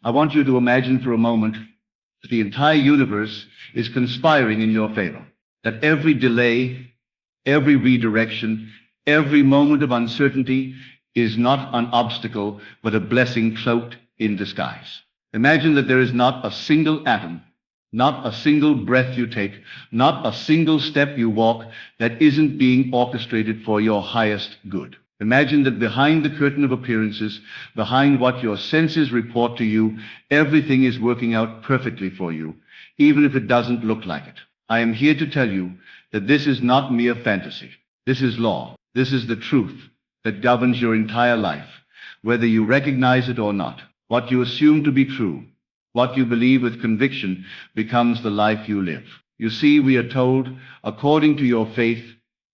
I want you to imagine for a moment that the entire universe is conspiring in your favor, that every delay, every redirection, every moment of uncertainty is not an obstacle, but a blessing cloaked in disguise. Imagine that there is not a single atom, not a single breath you take, not a single step you walk that isn't being orchestrated for your highest good. Imagine that behind the curtain of appearances, behind what your senses report to you, everything is working out perfectly for you, even if it doesn't look like it. I am here to tell you that this is not mere fantasy. This is law. This is the truth that governs your entire life, whether you recognize it or not. What you assume to be true, what you believe with conviction, becomes the life you live. You see, we are told, according to your faith,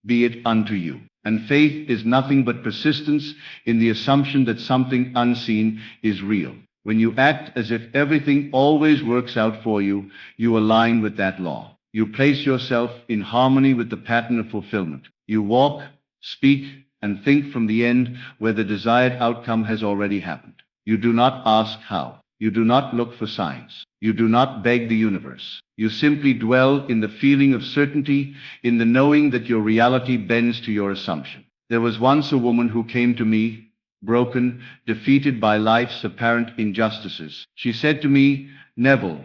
be it unto you. And faith is nothing but persistence in the assumption that something unseen is real. When you act as if everything always works out for you, you align with that law. You place yourself in harmony with the pattern of fulfillment. You walk, speak, and think from the end where the desired outcome has already happened. You do not ask how. You do not look for signs. You do not beg the universe. You simply dwell in the feeling of certainty, in the knowing that your reality bends to your assumption. There was once a woman who came to me, broken, defeated by life's apparent injustices. She said to me, "Neville,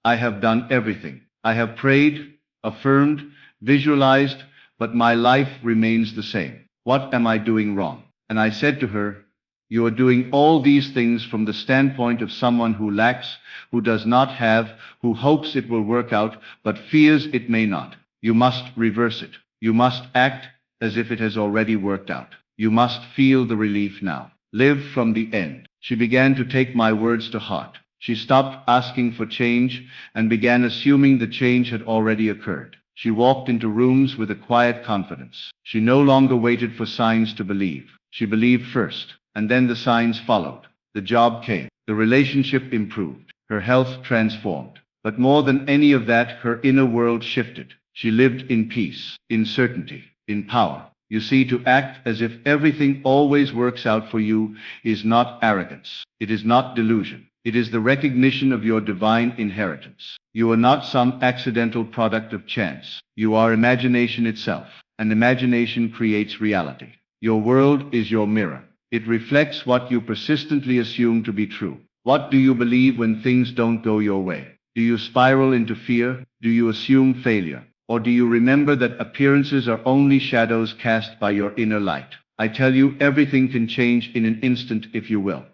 I have done everything. I have prayed, affirmed, visualized, but my life remains the same. What am I doing wrong?" And I said to her, "You are doing all these things from the standpoint of someone who lacks, who does not have, who hopes it will work out, but fears it may not. You must reverse it. You must act as if it has already worked out. You must feel the relief now. Live from the end." She began to take my words to heart. She stopped asking for change and began assuming the change had already occurred. She walked into rooms with a quiet confidence. She no longer waited for signs to believe. She believed first. And then the signs followed. The job came. The relationship improved. Her health transformed. But more than any of that, her inner world shifted. She lived in peace, in certainty, in power. You see, to act as if everything always works out for you is not arrogance. It is not delusion. It is the recognition of your divine inheritance. You are not some accidental product of chance. You are imagination itself. And imagination creates reality. Your world is your mirror. It reflects what you persistently assume to be true. What do you believe when things don't go your way? Do you spiral into fear? Do you assume failure? Or do you remember that appearances are only shadows cast by your inner light? I tell you, everything can change in an instant if you will.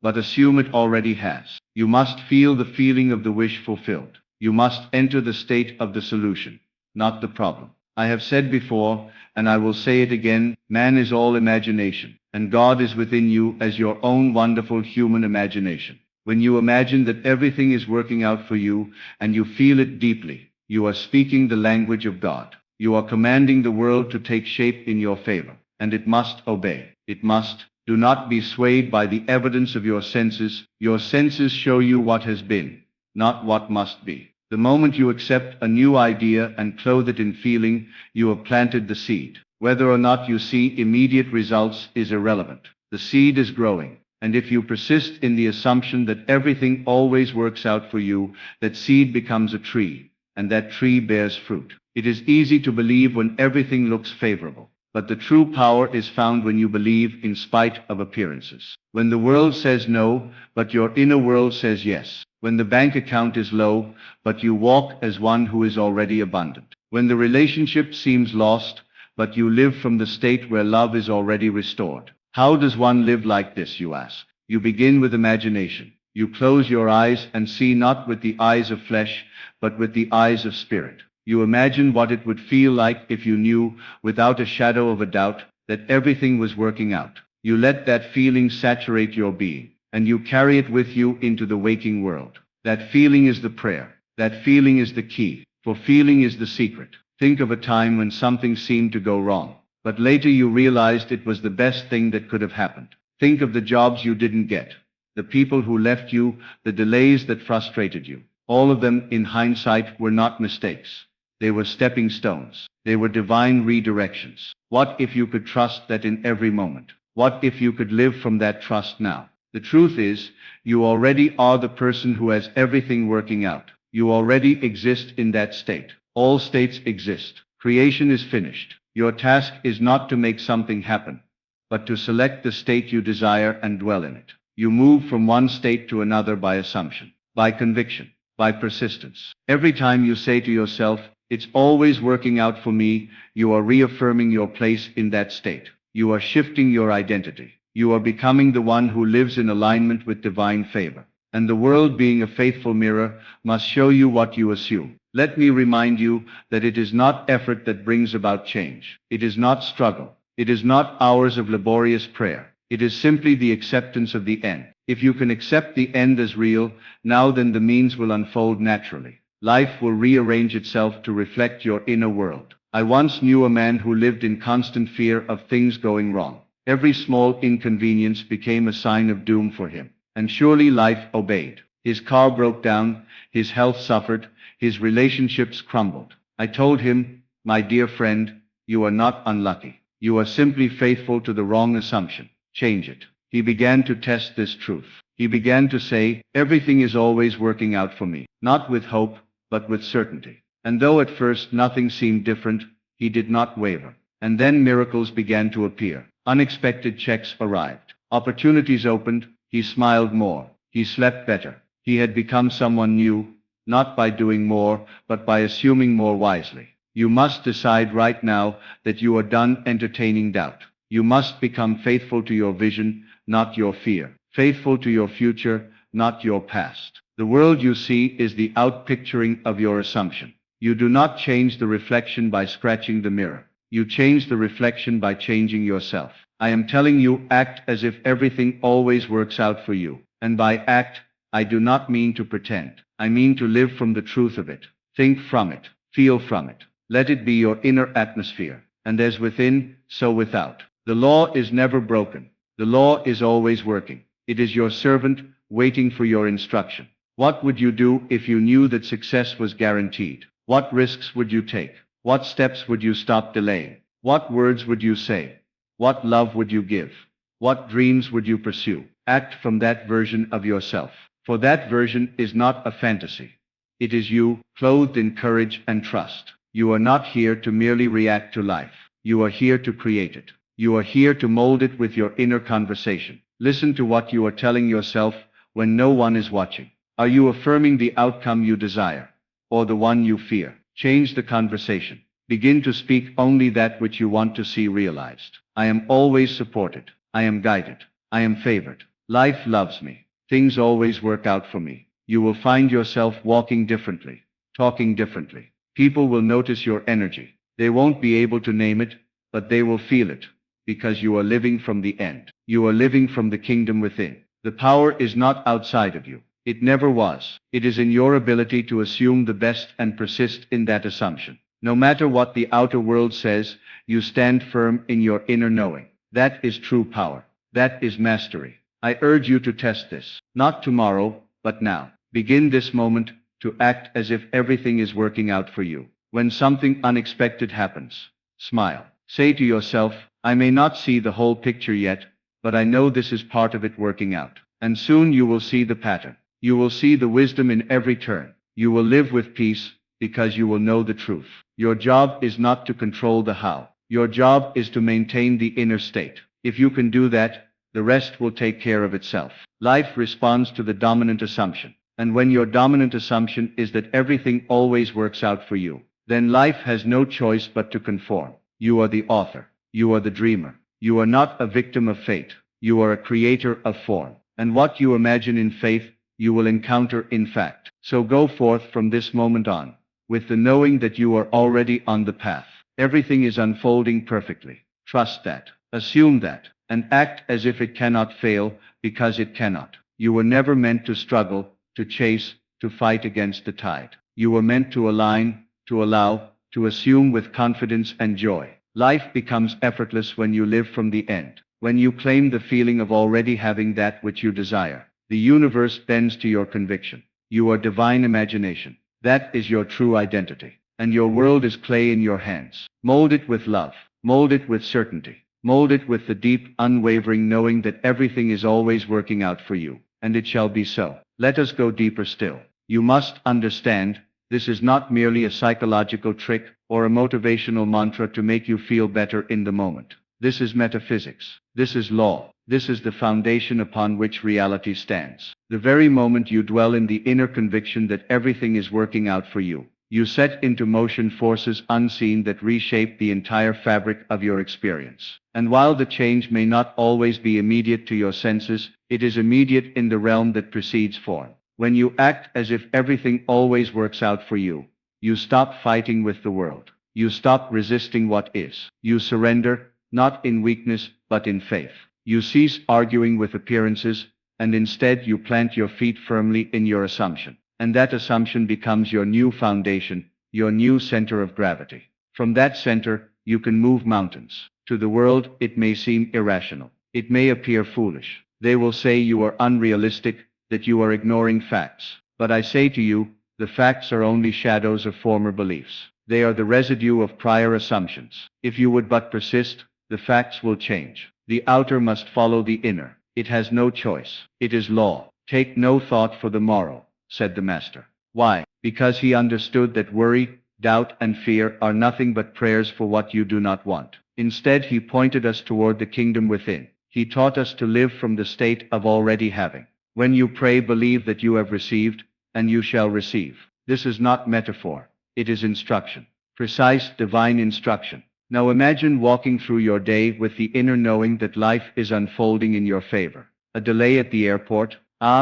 But assume it already has. You must feel the feeling of the wish fulfilled. You must enter the state of the solution, not the problem. I have said before, and I will say it again, man is all imagination, and God is within you as your own wonderful human imagination. When you imagine that everything is working out for you, and you feel it deeply, you are speaking the language of God. You are commanding the world to take shape in your favor, and it must obey. It must. Do not be swayed by the evidence of your senses. Your senses show you what has been, not what must be. The moment you accept a new idea and clothe it in feeling, you have planted the seed. Whether or not you see immediate results is irrelevant. The seed is growing, and if you persist in the assumption that everything always works out for you, that seed becomes a tree, and that tree bears fruit. It is easy to believe when everything looks favorable, but the true power is found when you believe in spite of appearances. When the world says no, but your inner world says yes. When the bank account is low, but you walk as one who is already abundant. When the relationship seems lost, but you live from the state where love is already restored. How does one live like this, you ask? You begin with imagination. You close your eyes and see not with the eyes of flesh, but with the eyes of spirit. You imagine what it would feel like if you knew, without a shadow of a doubt, that everything was working out. You let that feeling saturate your being, and you carry it with you into the waking world. That feeling is the prayer. That feeling is the key, for feeling is the secret. Think of a time when something seemed to go wrong, but later you realized it was the best thing that could have happened. Think of the jobs you didn't get, the people who left you, the delays that frustrated you. All of them, in hindsight, were not mistakes. They were stepping stones. They were divine redirections. What if you could trust that in every moment? What if you could live from that trust now? The truth is, you already are the person who has everything working out. You already exist in that state. All states exist. Creation is finished. Your task is not to make something happen, but to select the state you desire and dwell in it. You move from one state to another by assumption, by conviction, by persistence. Every time you say to yourself, "It's always working out for me," you are reaffirming your place in that state. You are shifting your identity. You are becoming the one who lives in alignment with divine favor. And the world, being a faithful mirror, must show you what you assume. Let me remind you that it is not effort that brings about change. It is not struggle. It is not hours of laborious prayer. It is simply the acceptance of the end. If you can accept the end as real, now then the means will unfold naturally. Life will rearrange itself to reflect your inner world. I once knew a man who lived in constant fear of things going wrong. Every small inconvenience became a sign of doom for him. And surely life obeyed. His car broke down, his health suffered, his relationships crumbled. I told him, "My dear friend, you are not unlucky. You are simply faithful to the wrong assumption. Change it." He began to test this truth. He began to say, "Everything is always working out for me," not with hope, but with certainty. And though at first nothing seemed different, he did not waver. And then miracles began to appear. Unexpected checks arrived. Opportunities opened. He smiled more. He slept better. He had become someone new, not by doing more, but by assuming more wisely. You must decide right now that you are done entertaining doubt. You must become faithful to your vision, not your fear. Faithful to your future, not your past. The world you see is the outpicturing of your assumption. You do not change the reflection by scratching the mirror. You change the reflection by changing yourself. I am telling you, act as if everything always works out for you. And by act, I do not mean to pretend. I mean to live from the truth of it. Think from it. Feel from it. Let it be your inner atmosphere. And as within, so without. The law is never broken. The law is always working. It is your servant, waiting for your instruction. What would you do if you knew that success was guaranteed? What risks would you take? What steps would you stop delaying? What words would you say? What love would you give? What dreams would you pursue? Act from that version of yourself. For that version is not a fantasy. It is you, clothed in courage and trust. You are not here to merely react to life. You are here to create it. You are here to mold it with your inner conversation. Listen to what you are telling yourself when no one is watching. Are you affirming the outcome you desire, or the one you fear? Change the conversation. Begin to speak only that which you want to see realized. I am always supported. I am guided. I am favored. Life loves me. Things always work out for me. You will find yourself walking differently, talking differently. People will notice your energy. They won't be able to name it, but they will feel it, because you are living from the end. You are living from the kingdom within. The power is not outside of you. It never was. It is in your ability to assume the best and persist in that assumption. No matter what the outer world says, you stand firm in your inner knowing. That is true power. That is mastery. I urge you to test this. Not tomorrow, but now. Begin this moment to act as if everything is working out for you. When something unexpected happens, smile. Say to yourself, "I may not see the whole picture yet, but I know this is part of it working out." And soon you will see the pattern. You will see the wisdom in every turn. You will live with peace, because you will know the truth. Your job is not to control the how. Your job is to maintain the inner state. If you can do that, the rest will take care of itself. Life responds to the dominant assumption. And when your dominant assumption is that everything always works out for you, then life has no choice but to conform. You are the author. You are the dreamer. You are not a victim of fate. You are a creator of form. And what you imagine in faith, you will encounter in fact. So go forth from this moment on, with the knowing that you are already on the path. Everything is unfolding perfectly. Trust that. Assume that. And act as if it cannot fail, because it cannot. You were never meant to struggle, to chase, to fight against the tide. You were meant to align, to allow, to assume with confidence and joy. Life becomes effortless when you live from the end. When you claim the feeling of already having that which you desire. The universe bends to your conviction. You are divine imagination. That is your true identity. And your world is clay in your hands. Mold it with love. Mold it with certainty. Mold it with the deep, unwavering knowing that everything is always working out for you, and it shall be so. Let us go deeper still. You must understand, this is not merely a psychological trick or a motivational mantra to make you feel better in the moment. This is metaphysics. This is law. This is the foundation upon which reality stands. The very moment you dwell in the inner conviction that everything is working out for you, you set into motion forces unseen that reshape the entire fabric of your experience. And while the change may not always be immediate to your senses, it is immediate in the realm that precedes form. When you act as if everything always works out for you, you stop fighting with the world. You stop resisting what is. You surrender, not in weakness, but in faith. You cease arguing with appearances, and instead you plant your feet firmly in your assumption. And that assumption becomes your new foundation, your new center of gravity. From that center, you can move mountains. To the world, it may seem irrational. It may appear foolish. They will say you are unrealistic, that you are ignoring facts. But I say to you, the facts are only shadows of former beliefs. They are the residue of prior assumptions. If you would but persist, the facts will change. The outer must follow the inner. It has no choice. It is law. Take no thought for the morrow, said the Master. Why? Because he understood that worry, doubt, and fear are nothing but prayers for what you do not want. Instead, he pointed us toward the kingdom within. He taught us to live from the state of already having. When you pray, believe that you have received, and you shall receive. This is not metaphor. It is instruction. Precise divine instruction. Now imagine walking through your day with the inner knowing that life is unfolding in your favor. A delay at the airport,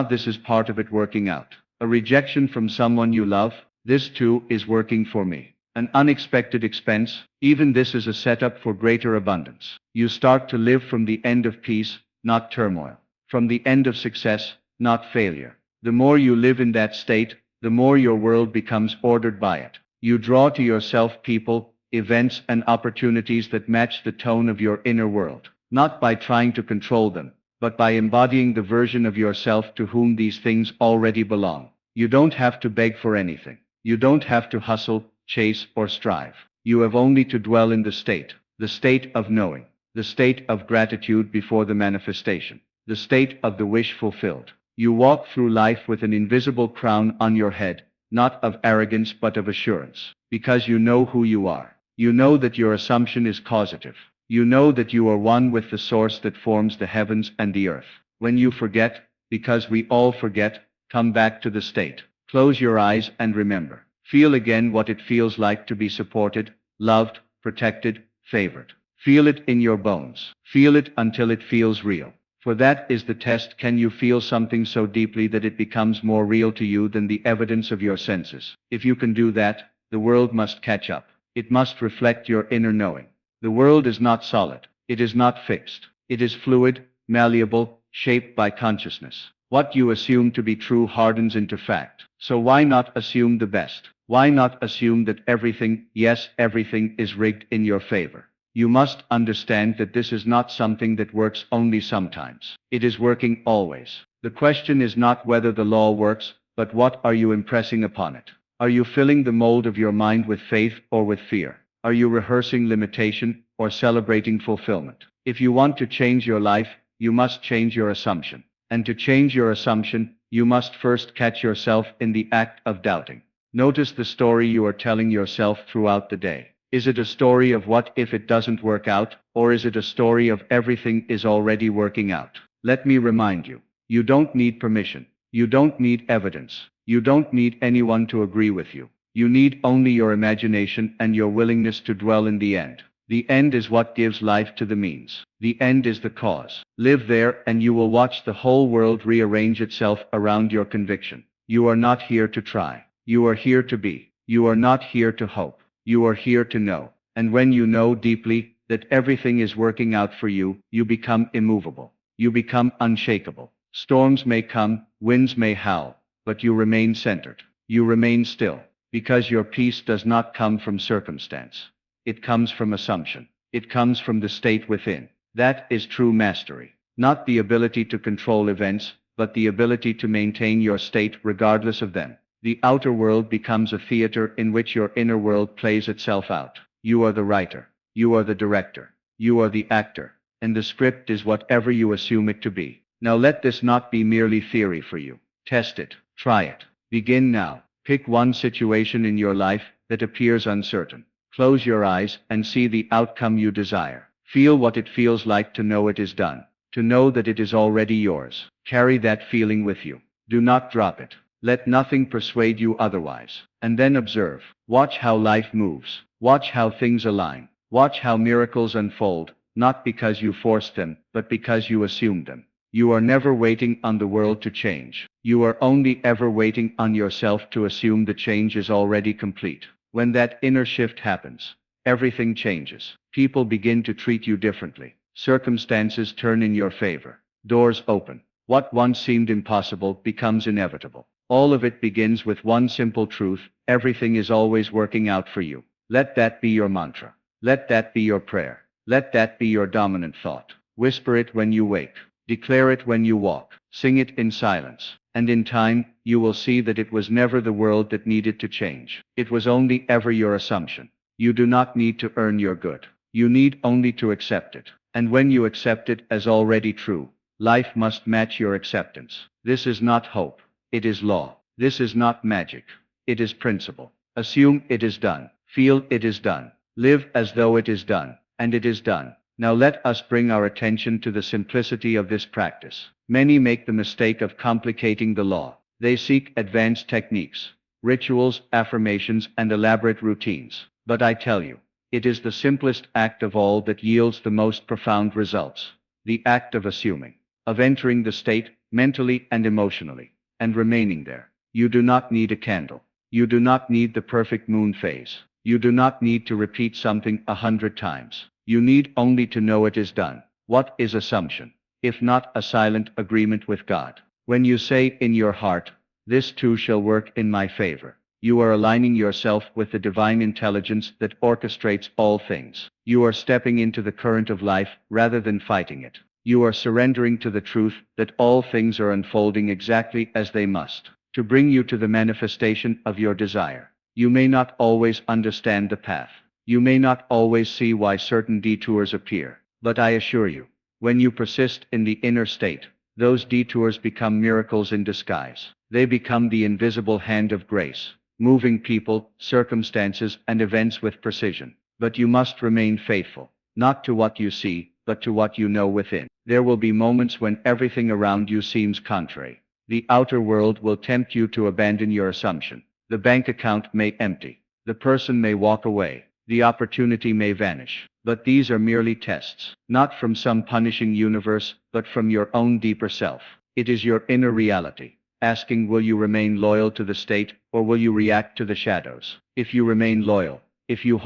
this is part of it working out. A rejection from someone you love, this too is working for me. An unexpected expense, even this is a setup for greater abundance. You start to live from the end of peace, not turmoil. From the end of success, not failure. The more you live in that state, the more your world becomes ordered by it. You draw to yourself people, events, and opportunities that match the tone of your inner world, not by trying to control them, but by embodying the version of yourself to whom these things already belong. You don't have to beg for anything. You don't have to hustle, chase, or strive. You have only to dwell in the state of knowing, the state of gratitude before the manifestation, the state of the wish fulfilled. You walk through life with an invisible crown on your head, not of arrogance but of assurance, because you know who you are. You know that your assumption is causative. You know that you are one with the source that forms the heavens and the earth. When you forget, because we all forget, come back to the state. Close your eyes and remember. Feel again what it feels like to be supported, loved, protected, favored. Feel it in your bones. Feel it until it feels real. For that is the test. Can you feel something so deeply that it becomes more real to you than the evidence of your senses? If you can do that, the world must catch up. It must reflect your inner knowing. The world is not solid. It is not fixed. It is fluid, malleable, shaped by consciousness. What you assume to be true hardens into fact. So why not assume the best? Why not assume that everything, yes, everything is rigged in your favor? You must understand that this is not something that works only sometimes. It is working always. The question is not whether the law works, but what are you impressing upon it? Are you filling the mold of your mind with faith or with fear? Are you rehearsing limitation or celebrating fulfillment? If you want to change your life, you must change your assumption. And to change your assumption, you must first catch yourself in the act of doubting. Notice the story you are telling yourself throughout the day. Is it a story of what if it doesn't work out, or is it a story of everything is already working out? Let me remind you, you don't need permission. You don't need evidence. You don't need anyone to agree with you. You need only your imagination and your willingness to dwell in the end. The end is what gives life to the means. The end is the cause. Live there and you will watch the whole world rearrange itself around your conviction. You are not here to try. You are here to be. You are not here to hope. You are here to know. And when you know deeply that everything is working out for you, you become immovable. You become unshakable. Storms may come, winds may howl, but you remain centered. You remain still, because your peace does not come from circumstance. It comes from assumption. It comes from the state within. That is true mastery. Not the ability to control events, but the ability to maintain your state regardless of them. The outer world becomes a theater in which your inner world plays itself out. You are the writer. You are the director. You are the actor, and the script is whatever you assume it to be. Now let this not be merely theory for you. Test it. Try it. Begin now. Pick one situation in your life that appears uncertain. Close your eyes and see the outcome you desire. Feel what it feels like to know it is done, to know that it is already yours. Carry that feeling with you. Do not drop it. Let nothing persuade you otherwise. And then observe. Watch how life moves. Watch how things align. Watch how miracles unfold, not because you forced them, but because you assumed them. You are never waiting on the world to change. You are only ever waiting on yourself to assume the change is already complete. When that inner shift happens, everything changes. People begin to treat you differently. Circumstances turn in your favor. Doors open. What once seemed impossible becomes inevitable. All of it begins with one simple truth: everything is always working out for you. Let that be your mantra. Let that be your prayer. Let that be your dominant thought. Whisper it when you wake. Declare it when you walk. Sing it in silence. And in time, you will see that it was never the world that needed to change. It was only ever your assumption. You do not need to earn your good. You need only to accept it. And when you accept it as already true, life must match your acceptance. This is not hope. It is law. This is not magic. It is principle. Assume it is done. Feel it is done. Live as though it is done. And it is done. Now let us bring our attention to the simplicity of this practice. Many make the mistake of complicating the law. They seek advanced techniques, rituals, affirmations, and elaborate routines. But I tell you, it is the simplest act of all that yields the most profound results. The act of assuming, of entering the state, mentally and emotionally, and remaining there. You do not need a candle. You do not need the perfect moon phase. You do not need to repeat something 100 times. You need only to know it is done. What is assumption, if not a silent agreement with God? When you say in your heart, "This too shall work in my favor," you are aligning yourself with the divine intelligence that orchestrates all things. You are stepping into the current of life rather than fighting it. You are surrendering to the truth that all things are unfolding exactly as they must, to bring you to the manifestation of your desire. You may not always understand the path. You may not always see why certain detours appear, but I assure you, when you persist in the inner state, those detours become miracles in disguise. They become the invisible hand of grace, moving people, circumstances, and events with precision. But you must remain faithful, not to what you see, but to what you know within. There will be moments when everything around you seems contrary. The outer world will tempt you to abandon your assumption. The bank account may empty. The person may walk away. The opportunity may vanish. But these are merely tests, not from some punishing universe, but from your own deeper self. It is your inner reality, asking, will you remain loyal to the state, or will you react to the shadows? If you remain loyal, if you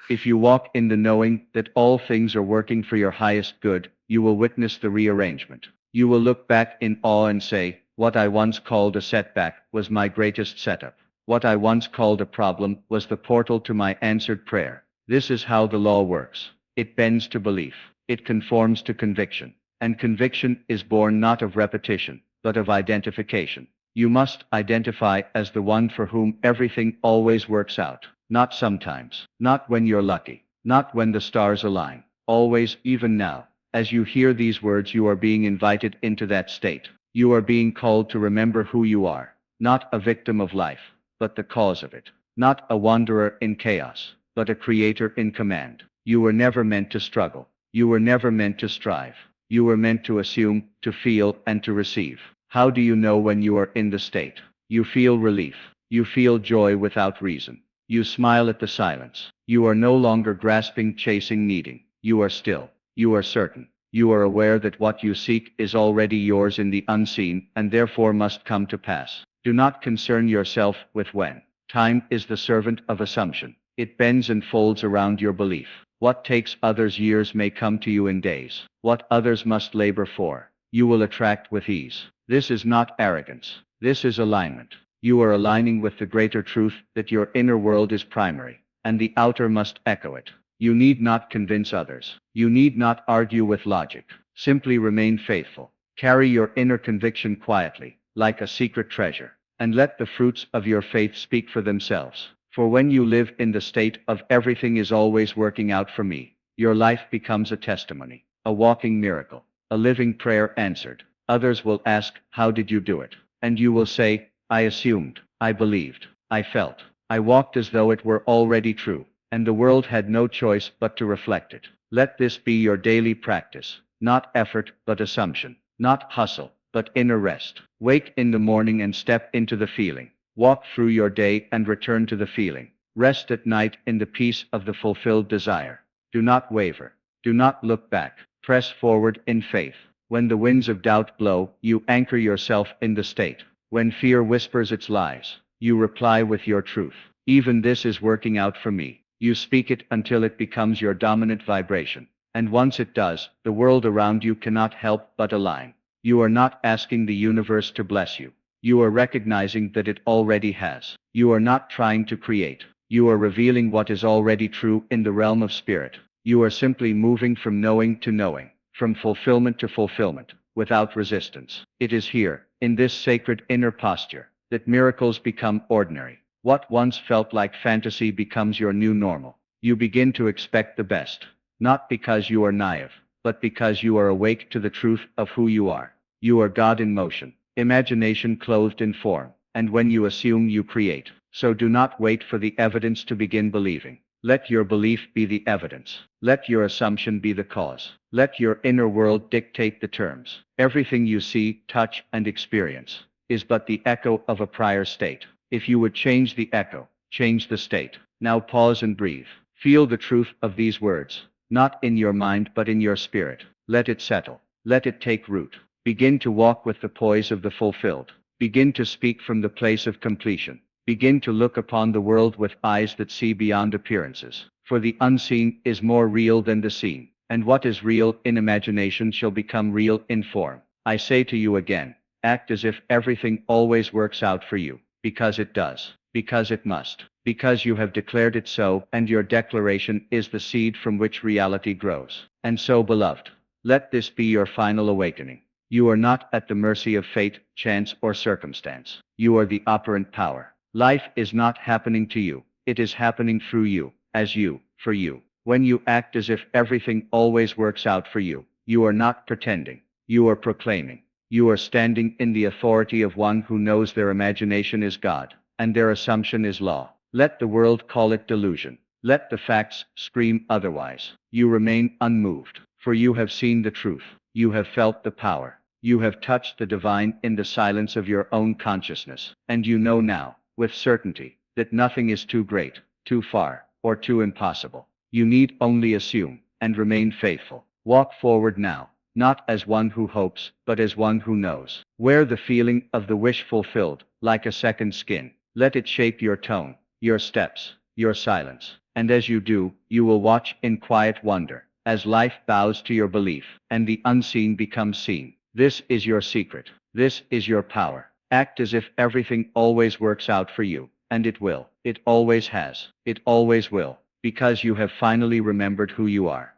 if you walk in the knowing that all things are working for your highest good, you will witness the rearrangement. You will look back in awe and say, what I once called a setback was my greatest setup. What I once called a problem was the portal to my answered prayer. This is how the law works. It bends to belief. It conforms to conviction. And conviction is born not of repetition, but of identification. You must identify as the one for whom everything always works out. Not sometimes. Not when you're lucky. Not when the stars align. Always, even now. As you hear these words, you are being invited into that state. You are being called to remember who you are. Not a victim of life, but the cause of it. Not a wanderer in chaos, but a creator in command. You were never meant to struggle. You were never meant to strive. You were meant to assume, to feel, and to receive. How do you know when you are in the state? You feel relief. You feel joy without reason. You smile at the silence. You are no longer grasping, chasing, needing. You are still. You are certain. You are aware that what you seek is already yours in the unseen, and therefore must come to pass. Do not concern yourself with when. Time is the servant of assumption. It bends and folds around your belief. What takes others years may come to you in days. What others must labor for, you will attract with ease. This is not arrogance. This is alignment. You are aligning with the greater truth that your inner world is primary, and the outer must echo it. You need not convince others. You need not argue with logic. Simply remain faithful. Carry your inner conviction quietly, like a secret treasure, and let the fruits of your faith speak for themselves. For when you live in the state of everything is always working out for me, your life becomes a testimony, a walking miracle, a living prayer answered. Others will ask, how did you do it? And you will say, I assumed, I believed, I felt, I walked as though it were already true, and the world had no choice but to reflect it. Let this be your daily practice, not effort but assumption, not hustle but inner rest. Wake in the morning and step into the feeling. Walk through your day and return to the feeling. Rest at night in the peace of the fulfilled desire. Do not waver. Do not look back. Press forward in faith. When the winds of doubt blow, you anchor yourself in the state. When fear whispers its lies, you reply with your truth. Even this is working out for me. You speak it until it becomes your dominant vibration. And once it does, the world around you cannot help but align. You are not asking the universe to bless you. You are recognizing that it already has. You are not trying to create. You are revealing what is already true in the realm of spirit. You are simply moving from knowing to knowing, from fulfillment to fulfillment, without resistance. It is here, in this sacred inner posture, that miracles become ordinary. What once felt like fantasy becomes your new normal. You begin to expect the best, not because you are naive, but because you are awake to the truth of who you are. You are God in motion, imagination clothed in form, and when you assume, you create. So do not wait for the evidence to begin believing. Let your belief be the evidence. Let your assumption be the cause. Let your inner world dictate the terms. Everything you see, touch, and experience is but the echo of a prior state. If you would change the echo, change the state. Now pause and breathe. Feel the truth of these words, not in your mind but in your spirit. Let it settle. Let it take root. Begin to walk with the poise of the fulfilled. Begin to speak from the place of completion. Begin to look upon the world with eyes that see beyond appearances. For the unseen is more real than the seen, and what is real in imagination shall become real in form. I say to you again, act as if everything always works out for you, because it does, because it must, because you have declared it so, and your declaration is the seed from which reality grows. And so, beloved, let this be your final awakening. You are not at the mercy of fate, chance, or circumstance. You are the operant power. Life is not happening to you. It is happening through you, as you, for you. When you act as if everything always works out for you, you are not pretending. You are proclaiming. You are standing in the authority of one who knows their imagination is God, and their assumption is law. Let the world call it delusion. Let the facts scream otherwise. You remain unmoved, for you have seen the truth. You have felt the power. You have touched the divine in the silence of your own consciousness, and you know now, with certainty, that nothing is too great, too far, or too impossible. You need only assume, and remain faithful. Walk forward now, not as one who hopes, but as one who knows. Wear the feeling of the wish fulfilled, like a second skin. Let it shape your tone, your steps, your silence. And as you do, you will watch in quiet wonder, as life bows to your belief, and the unseen becomes seen. This is your secret. This is your power. Act as if everything always works out for you, and it will. It always has. It always will, because you have finally remembered who you are.